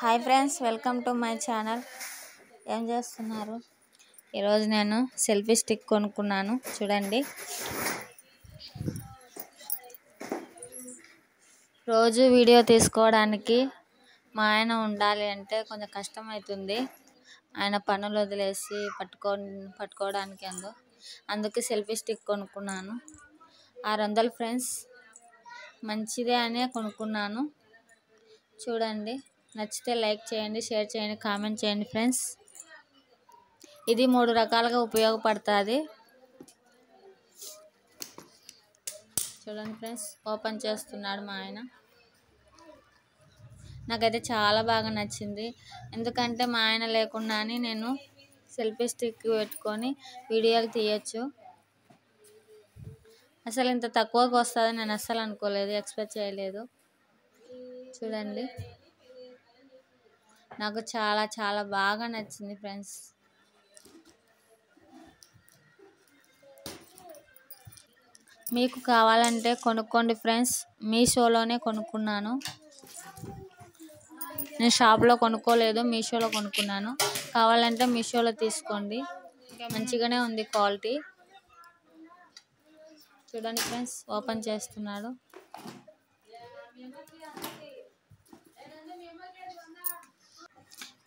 Hi friends, welcome to my channel. ఏం చేస్తున్నారు? ఈరోజు నేను సెల్ఫీ స్టిక్ కొనుక్కున్నాను. చూడండి, రోజు వీడియో తీసుకోవడానికి మా ఆయన ఉండాలి అంటే కొంచెం కష్టం అవుతుంది. ఆయన పనులు వదిలేసి పట్టుకోవడానికి అందుకే సెల్ఫీ స్టిక్ కొనుక్కున్నాను. 600 ఫ్రెండ్స్, మంచిదే అనే కొనుక్కున్నాను. చూడండి, నచ్చితే లైక్ చేయండి, షేర్ చేయండి, కామెంట్ చేయండి ఫ్రెండ్స్. ఇది 3 రకాలుగా ఉపయోగపడుతుంది. చూడండి ఫ్రెండ్స్, ఓపెన్ చేస్తున్నాడు మా ఆయన. నాకైతే చాలా బాగా నచ్చింది. ఎందుకంటే మా ఆయన లేకుండానే నేను సెల్ఫీ స్టిక్ పెట్టుకొని వీడియోలు తీయచ్చు. అసలు ఇంత తక్కువకి వస్తుందని నేను అస్సలు అనుకోలేదు, ఎక్స్పెక్ట్ చేయలేదు. చూడండి, నాకు చాలా చాలా బాగా నచ్చింది ఫ్రెండ్స్. మీకు కావాలంటే కొనుక్కోండి ఫ్రెండ్స్. మీషోలోనే కొనుక్కున్నాను. నేను షాప్లో కొనుక్కోలేదు, మీషోలో కొనుక్కున్నాను. కావాలంటే మీషోలో తీసుకోండి, మంచిగానే ఉంది క్వాలిటీ. చూడండి ఫ్రెండ్స్, ఓపెన్ చేస్తున్నాడు.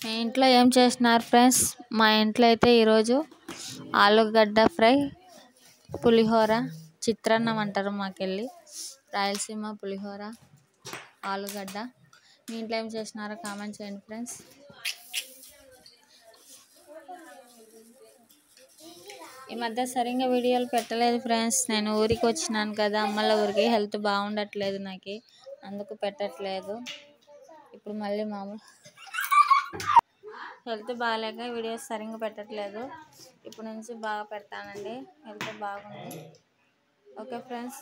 మీ ఇంట్లో ఏం చేస్తున్నారు ఫ్రెండ్స్? మా ఇంట్లో అయితే ఈరోజు ఆలుగడ్డ ఫ్రై, పులిహోర, చిత్రాన్నం అంటారు మాకెళ్ళి, రాయలసీమ పులిహోర, ఆలుగడ్డ. మీ ఇంట్లో ఏం చేస్తున్నారో కామెంట్ చేయండి ఫ్రెండ్స్. ఈ మధ్య సరిగ్గా వీడియోలు పెట్టలేదు ఫ్రెండ్స్. నేను ఊరికి వచ్చినాను కదా, అమ్మల ఊరికి. హెల్త్ బాగుండట్లేదు నాకు, అందుకు పెట్టట్లేదు. ఇప్పుడు మళ్ళీ మామూలు హెల్త్ బాగాలేక వీడియోస్ సరిగ్గా పెట్టట్లేదు. ఇప్పుడు నుంచి బాగా పెడతానండి, హెల్త్ బాగుంది. ఓకే ఫ్రెండ్స్,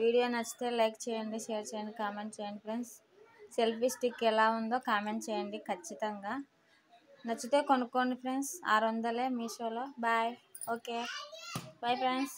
వీడియో నచ్చితే లైక్ చేయండి, షేర్ చేయండి, కామెంట్ చేయండి ఫ్రెండ్స్. సెల్ఫీ స్టిక్ ఎలా ఉందో కామెంట్ చేయండి ఖచ్చితంగా. నచ్చితే కొనుక్కోండి ఫ్రెండ్స్. 600 మీషోలో. బాయ్. Okay, bye friends.